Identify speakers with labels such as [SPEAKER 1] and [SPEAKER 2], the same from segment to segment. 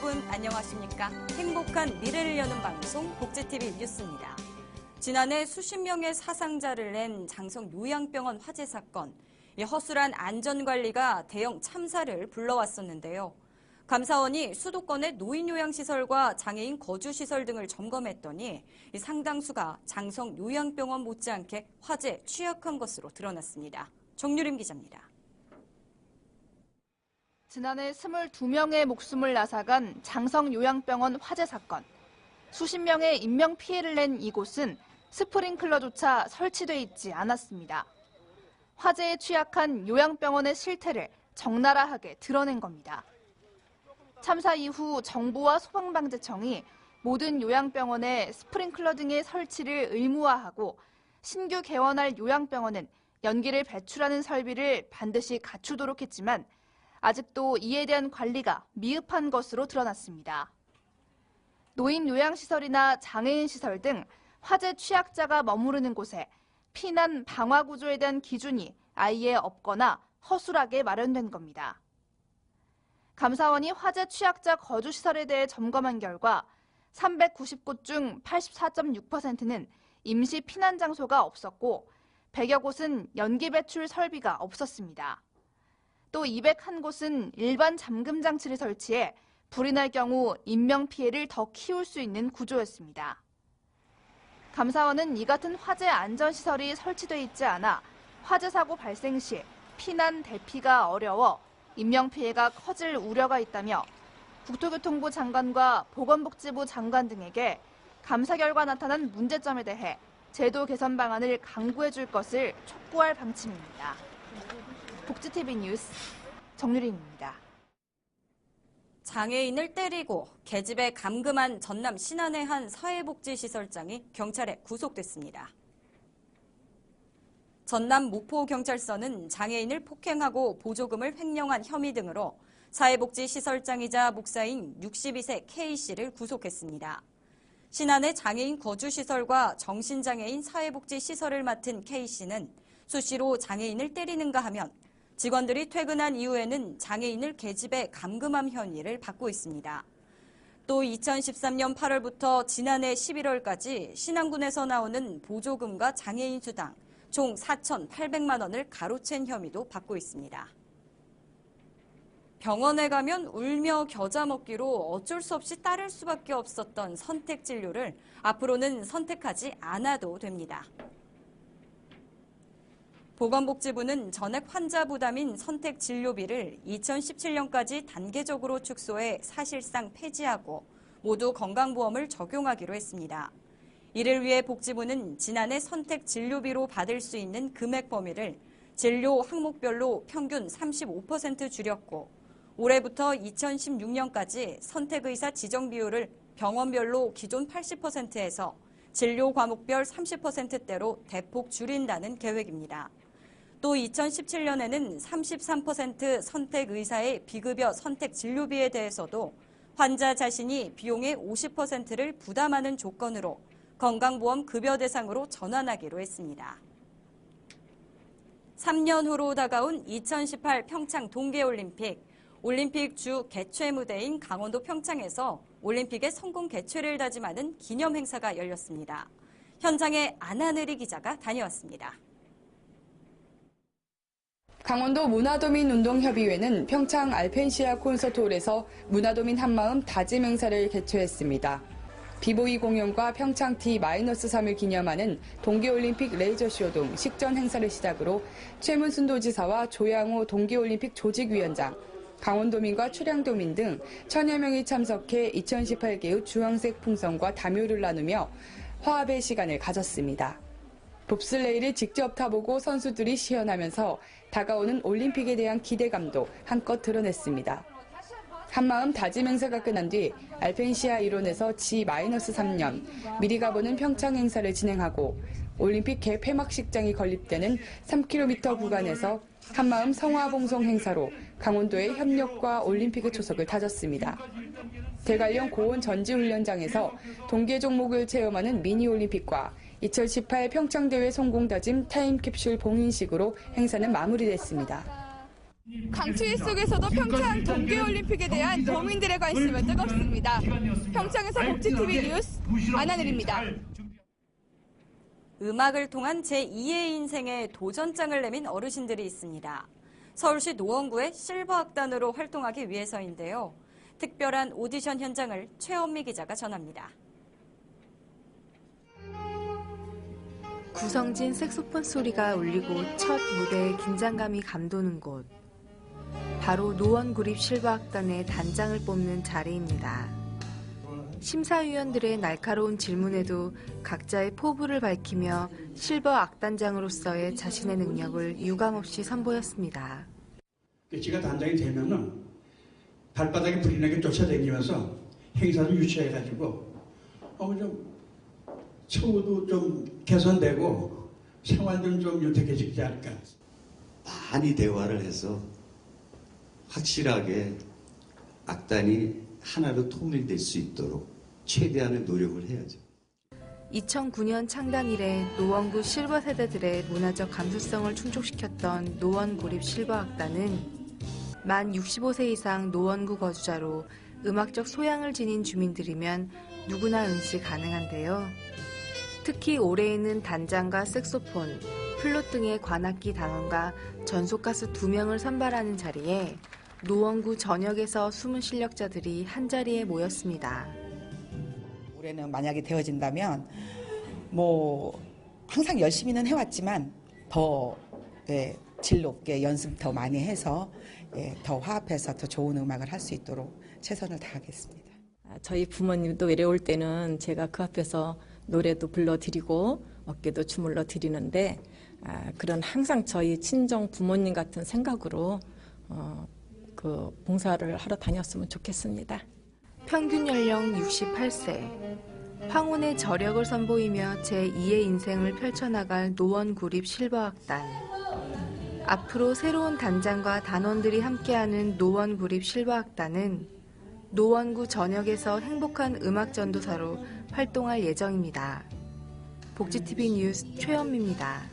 [SPEAKER 1] 여러분 안녕하십니까? 행복한 미래를 여는 방송 복지TV 뉴스입니다. 지난해 수십 명의 사상자를 낸 장성 요양병원 화재 사건, 허술한 안전관리가 대형 참사를 불러왔었는데요. 감사원이 수도권의 노인요양시설과 장애인 거주시설 등을 점검했더니 상당수가 장성 요양병원 못지않게 화재에 취약한 것으로 드러났습니다. 정유림 기자입니다.
[SPEAKER 2] 지난해 22명의 목숨을 앗아간 장성 요양병원 화재 사건. 수십 명의 인명피해를 낸 이곳은 스프링클러조차 설치돼 있지 않았습니다. 화재에 취약한 요양병원의 실태를 적나라하게 드러낸 겁니다. 참사 이후 정부와 소방방재청이 모든 요양병원에 스프링클러 등의 설치를 의무화하고 신규 개원할 요양병원은 연기를 배출하는 설비를 반드시 갖추도록 했지만 아직도 이에 대한 관리가 미흡한 것으로 드러났습니다. 노인 요양시설이나 장애인 시설 등 화재 취약자가 머무르는 곳에 피난 방화 구조에 대한 기준이 아예 없거나 허술하게 마련된 겁니다. 감사원이 화재 취약자 거주시설에 대해 점검한 결과 390곳 중 84.6%는 임시 피난 장소가 없었고 100여 곳은 연기 배출 설비가 없었습니다. 또 201곳은 일반 잠금 장치를 설치해 불이 날 경우 인명피해를 더 키울 수 있는 구조였습니다. 감사원은 이 같은 화재 안전시설이 설치돼 있지 않아 화재 사고 발생 시 피난 대피가 어려워 인명피해가 커질 우려가 있다며 국토교통부 장관과 보건복지부 장관 등에게 감사 결과 나타난 문제점에 대해 제도 개선 방안을 강구해 줄 것을 촉구할 방침입니다. 복지TV 뉴스 정유림입니다.
[SPEAKER 1] 장애인을 때리고 계집애 감금한 전남 신안의 한 사회복지시설장이 경찰에 구속됐습니다. 전남 무포경찰서는 장애인을 폭행하고 보조금을 횡령한 혐의 등으로 사회복지시설장이자 목사인 62세 K씨를 구속했습니다. 신안의 장애인 거주시설과 정신장애인 사회복지시설을 맡은 K씨는 수시로 장애인을 때리는가 하면 직원들이 퇴근한 이후에는 장애인을 계집애 감금한 혐의를 받고 있습니다. 또 2013년 8월부터 지난해 11월까지 신안군에서 나오는 보조금과 장애인 수당 총 4,800만 원을 가로챈 혐의도 받고 있습니다. 병원에 가면 울며 겨자 먹기로 어쩔 수 없이 따를 수밖에 없었던 선택 진료를 앞으로는 선택하지 않아도 됩니다. 보건복지부는 전액 환자 부담인 선택 진료비를 2017년까지 단계적으로 축소해 사실상 폐지하고 모두 건강보험을 적용하기로 했습니다. 이를 위해 복지부는 지난해 선택 진료비로 받을 수 있는 금액 범위를 진료 항목별로 평균 35% 줄였고 올해부터 2016년까지 선택의사 지정 비율을 병원별로 기존 80%에서 진료 과목별 30%대로 대폭 줄인다는 계획입니다. 또 2017년에는 33% 선택의사의 비급여 선택 진료비에 대해서도 환자 자신이 비용의 50%를 부담하는 조건으로 건강보험 급여 대상으로 전환하기로 했습니다. 3년 후로 다가온 2018 평창 동계올림픽, 올림픽 주 개최 무대인 강원도 평창에서 올림픽의 성공 개최를 다짐하는 기념 행사가 열렸습니다. 현장에 안하늘이 기자가 다녀왔습니다.
[SPEAKER 3] 강원도 문화도민운동협의회는 평창 알펜시아 콘서트홀에서 문화도민 한마음 다짐 행사를 개최했습니다. 비보이 공연과 평창 T-3을 기념하는 동계올림픽 레이저쇼 등 식전 행사를 시작으로 최문순 도지사와 조양호 동계올림픽 조직위원장, 강원도민과 출양도민 등 1000여 명이 참석해 2018개의 주황색 풍선과 담요를 나누며 화합의 시간을 가졌습니다. 봅슬레이를 직접 타보고 선수들이 시연하면서 다가오는 올림픽에 대한 기대감도 한껏 드러냈습니다. 한마음 다짐 행사가 끝난 뒤 알펜시아 일원에서 G-3년 미리 가보는 평창 행사를 진행하고 올림픽 개폐막식장이 건립되는 3km 구간에서 한마음 성화봉송 행사로 강원도의 협력과 올림픽의 초석을 다졌습니다. 대관령 고온 전지훈련장에서 동계 종목을 체험하는 미니올림픽과 2018 평창대회 성공 다짐 타임캡슐 봉인식으로 행사는 마무리됐습니다.
[SPEAKER 2] 강추위 속에서도 평창 동계올림픽에 대한 도민들의 관심은 뜨겁습니다. 평창에서 복지TV 뉴스 안하늘입니다.
[SPEAKER 1] 음악을 통한 제2의 인생에 도전장을 내민 어르신들이 있습니다. 서울시 노원구의 실버악단으로 활동하기 위해서인데요. 특별한 오디션 현장을 최원미 기자가 전합니다.
[SPEAKER 4] 구성진 색소폰 소리가 울리고 첫 무대의 긴장감이 감도는 곳. 바로 노원구립 실버악단의 단장을 뽑는 자리입니다. 심사위원들의 날카로운 질문에도 각자의 포부를 밝히며 실버악단장으로서의 자신의 능력을 유감없이 선보였습니다.
[SPEAKER 5] 제가 단장이 되면은 발바닥에 불이 나게 쫓아다니면서 행사도 유치해가지고 좀 처우도 좀 개선되고 생활도 좀 윤택해지지 않을까.
[SPEAKER 6] 많이 대화를 해서 확실하게 악단이 하나로 통일될 수 있도록 최대한의 노력을 해야죠.
[SPEAKER 4] 2009년 창단 이래 노원구 실버 세대들의 문화적 감수성을 충족시켰던 노원구립 실버악단은 만 65세 이상 노원구 거주자로 음악적 소양을 지닌 주민들이면 누구나 응시 가능한데요. 특히 올해에는 단장과 색소폰, 플룻 등의 관악기 단원과 전속가수 2명을 선발하는 자리에 노원구 전역에서 숨은 실력자들이 한자리에 모였습니다.
[SPEAKER 7] 올해는 만약에 되어진다면 항상 열심히는 해왔지만 더 질 높게 연습 더 많이 해서 더 화합해서 더 좋은 음악을 할 수 있도록 최선을 다하겠습니다.
[SPEAKER 8] 저희 부모님도 외래올 때는 제가 그 앞에서 노래도 불러드리고 어깨도 주물러 드리는데 그런 항상 저희 친정 부모님 같은 생각으로 그 봉사를 하러 다녔으면 좋겠습니다.
[SPEAKER 4] 평균 연령 68세. 황혼의 저력을 선보이며 제2의 인생을 펼쳐나갈 노원구립 실버악단. 앞으로 새로운 단장과 단원들이 함께하는 노원구립 실버악단은 노원구 전역에서 행복한 음악 전도사로 활동할 예정입니다. 복지TV 뉴스 최현미입니다.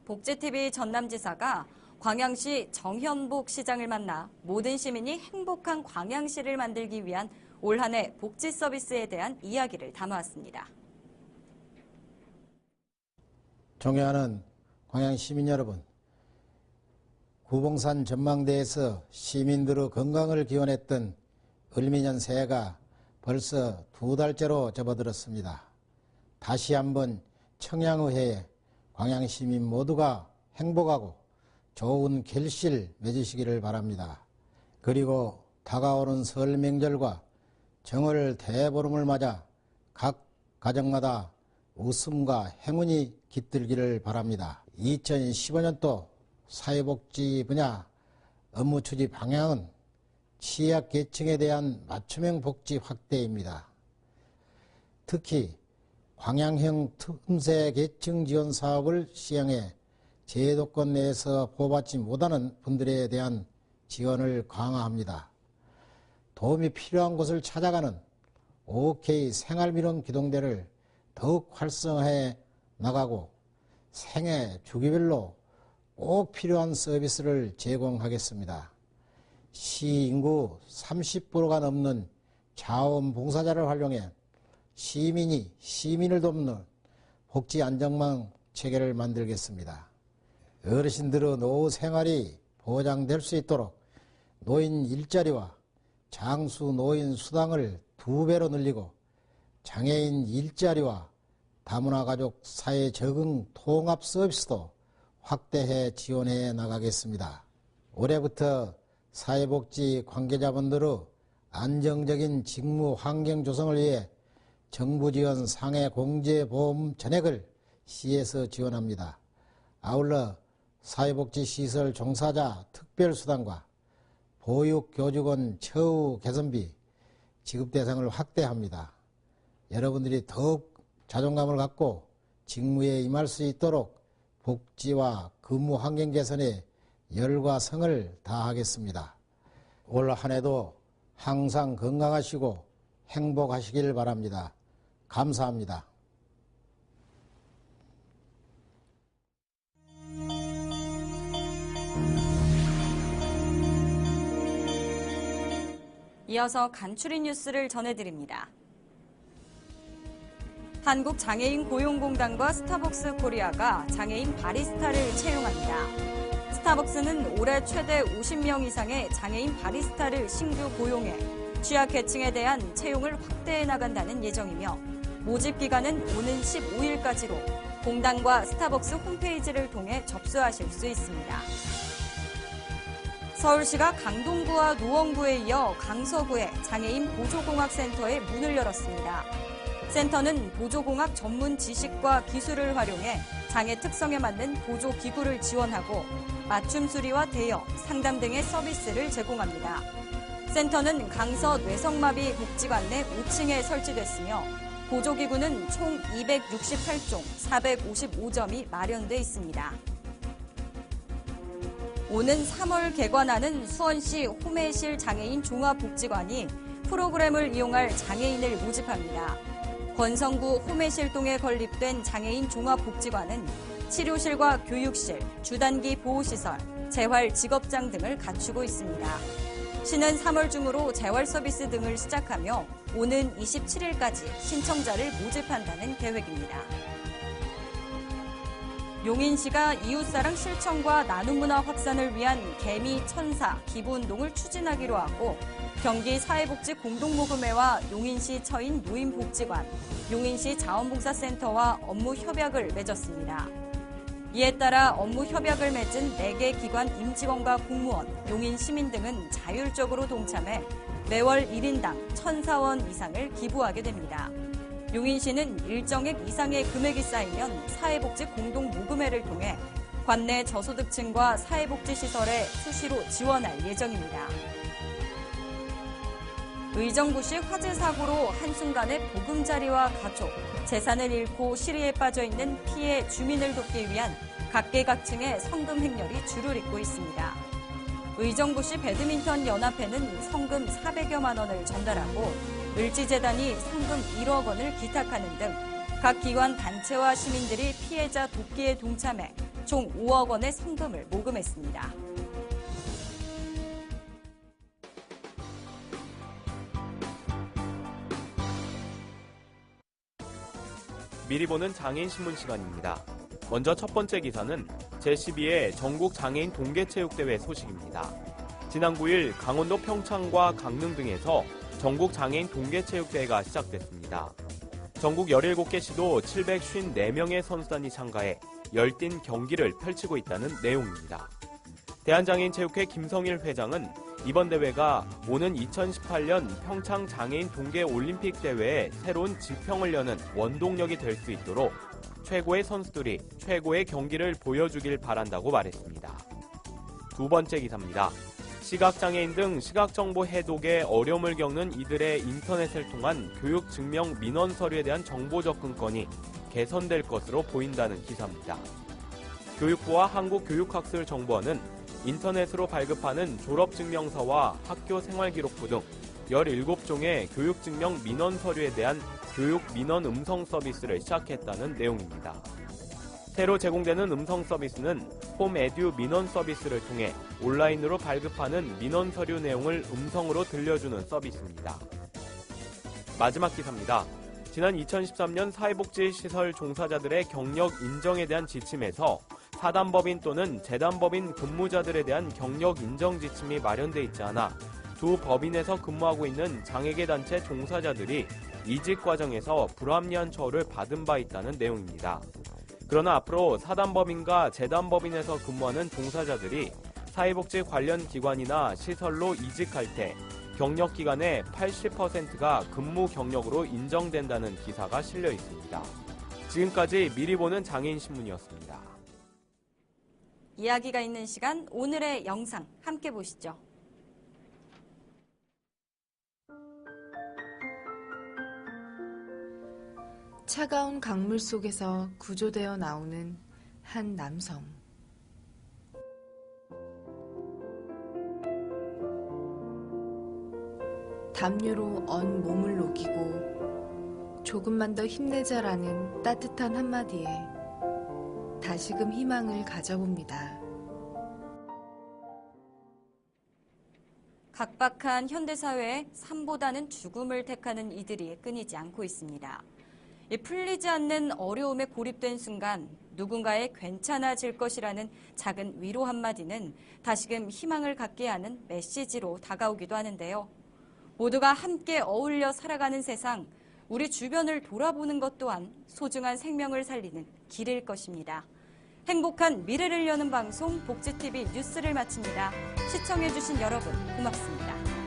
[SPEAKER 1] 복지TV 전남지사가 광양시 정현복 시장을 만나 모든 시민이 행복한 광양시를 만들기 위한 올 한 해 복지 서비스에 대한 이야기를 담아왔습니다.
[SPEAKER 9] 존경하는 광양 시민 여러분, 구봉산 전망대에서 시민들의 건강을 기원했던 을미년 새해가 벌써 2달째로 접어들었습니다. 다시 한번 청양의 해에 광양 시민 모두가 행복하고 좋은 결실 맺으시기를 바랍니다. 그리고 다가오는 설 명절과 정월 대보름을 맞아 각 가정마다 웃음과 행운이 깃들기를 바랍니다. 2015년도 사회복지 분야 업무 추진 방향은 취약계층에 대한 맞춤형 복지 확대입니다. 특히 광양형 틈새 계층 지원 사업을 시행해 제도권 내에서 보호받지 못하는 분들에 대한 지원을 강화합니다. 도움이 필요한 곳을 찾아가는 OK 생활민원 기동대를 더욱 활성화해 나가고 생애 주기별로 꼭 필요한 서비스를 제공하겠습니다. 시 인구 30%가 넘는 자원봉사자를 활용해 시민이 시민을 돕는 복지 안정망 체계를 만들겠습니다. 어르신들의 노후 생활이 보장될 수 있도록 노인 일자리와 장수 노인 수당을 2배로 늘리고 장애인 일자리와 다문화 가족 사회 적응 통합 서비스도 확대해 지원해 나가겠습니다. 올해부터 사회복지 관계자분들의 안정적인 직무 환경 조성을 위해 정부 지원 상해 공제보험 전액을 시에서 지원합니다. 아울러 사회복지시설 종사자 특별수당과 보육교직원 처우 개선비 지급 대상을 확대합니다. 여러분들이 더욱 자존감을 갖고 직무에 임할 수 있도록 복지와 근무 환경 개선에 열과 성을 다하겠습니다. 올 한 해도 항상 건강하시고 행복하시길 바랍니다. 감사합니다.
[SPEAKER 1] 이어서 간추린 뉴스를 전해드립니다. 한국장애인 고용공단과 스타벅스 코리아가 장애인 바리스타를 채용합니다. 스타벅스는 올해 최대 50명 이상의 장애인 바리스타를 신규 고용해 취약계층에 대한 채용을 확대해 나간다는 예정이며 모집 기간은 오는 15일까지로 공단과 스타벅스 홈페이지를 통해 접수하실 수 있습니다. 서울시가 강동구와 노원구에 이어 강서구에 장애인 보조공학센터에 문을 열었습니다. 센터는 보조공학 전문 지식과 기술을 활용해 장애 특성에 맞는 보조기구를 지원하고 맞춤 수리와 대여, 상담 등의 서비스를 제공합니다. 센터는 강서 뇌성마비 복지관 내 5층에 설치됐으며 보조기구는 총 268종, 455점이 마련돼 있습니다. 오는 3월 개관하는 수원시 호매실 장애인 종합복지관이 프로그램을 이용할 장애인을 모집합니다. 권성구 호매실동에 건립된 장애인 종합복지관은 치료실과 교육실, 주단기 보호시설, 재활 직업장 등을 갖추고 있습니다. 시는 3월 중으로 재활 서비스 등을 시작하며 오는 27일까지 신청자를 모집한다는 계획입니다. 용인시가 이웃사랑 실천과 나눔문화 확산을 위한 개미 천사 기부운동을 추진하기로 하고 경기 사회복지 공동모금회와 용인시 처인 노인복지관, 용인시 자원봉사센터와 업무 협약을 맺었습니다. 이에 따라 업무 협약을 맺은 4개 기관 임직원과 공무원, 용인 시민 등은 자율적으로 동참해 매월 1인당 1,004원 이상을 기부하게 됩니다. 용인시는 일정액 이상의 금액이 쌓이면 사회복지 공동모금회를 통해 관내 저소득층과 사회복지시설에 수시로 지원할 예정입니다. 의정부시 화재 사고로 한순간에 보금자리와 가족, 재산을 잃고 시리에 빠져있는 피해 주민을 돕기 위한 각계각층의 성금 행렬이 줄을 잇고 있습니다. 의정부시 배드민턴 연합회는 성금 400여만 원을 전달하고 을지재단이 성금 1억 원을 기탁하는 등 각 기관 단체와 시민들이 피해자 돕기에 동참해 총 5억 원의 성금을 모금했습니다.
[SPEAKER 10] 미리 보는 장애인 신문 시간입니다. 먼저 첫 번째 기사는 제12회 전국 장애인 동계체육대회 소식입니다. 지난 9일 강원도 평창과 강릉 등에서 전국 장애인 동계체육대회가 시작됐습니다. 전국 17개 시도 754명의 선수단이 참가해 열띤 경기를 펼치고 있다는 내용입니다. 대한장애인체육회 김성일 회장은 이번 대회가 오는 2018년 평창 장애인 동계올림픽 대회에 새로운 지평을 여는 원동력이 될 수 있도록 최고의 선수들이 최고의 경기를 보여주길 바란다고 말했습니다. 두 번째 기사입니다. 시각장애인 등 시각정보 해독에 어려움을 겪는 이들의 인터넷을 통한 교육 증명 민원 서류에 대한 정보 접근권이 개선될 것으로 보인다는 기사입니다. 교육부와 한국교육학술정보원은 인터넷으로 발급하는 졸업증명서와 학교 생활기록부 등 17종의 교육증명 민원 서류에 대한 교육 민원 음성 서비스를 시작했다는 내용입니다. 새로 제공되는 음성 서비스는 홈에듀 민원 서비스를 통해 온라인으로 발급하는 민원 서류 내용을 음성으로 들려주는 서비스입니다. 마지막 기사입니다. 지난 2013년 사회복지시설 종사자들의 경력 인정에 대한 지침에서 사단법인 또는 재단법인 근무자들에 대한 경력 인정 지침이 마련돼 있지 않아 두 법인에서 근무하고 있는 장애계 단체 종사자들이 이직 과정에서 불합리한 처우를 받은 바 있다는 내용입니다. 그러나 앞으로 사단법인과 재단법인에서 근무하는 종사자들이 사회복지 관련 기관이나 시설로 이직할 때 경력 기간의 80%가 근무 경력으로 인정된다는 기사가 실려 있습니다. 지금까지 미리 보는 장애인 신문이었습니다.
[SPEAKER 1] 이야기가 있는 시간 오늘의 영상 함께 보시죠.
[SPEAKER 4] 차가운 강물 속에서 구조되어 나오는 한 남성. 담요로 언 몸을 녹이고 조금만 더 힘내자라는 따뜻한 한마디에 다시금 희망을 가져봅니다.
[SPEAKER 1] 각박한 현대사회에 삶보다는 죽음을 택하는 이들이 끊이지 않고 있습니다. 이 풀리지 않는 어려움에 고립된 순간 누군가의 괜찮아질 것이라는 작은 위로 한마디는 다시금 희망을 갖게 하는 메시지로 다가오기도 하는데요. 모두가 함께 어울려 살아가는 세상, 우리 주변을 돌아보는 것 또한 소중한 생명을 살리는 길일 것입니다. 행복한 미래를 여는 방송 복지TV 뉴스를 마칩니다. 시청해주신 여러분 고맙습니다.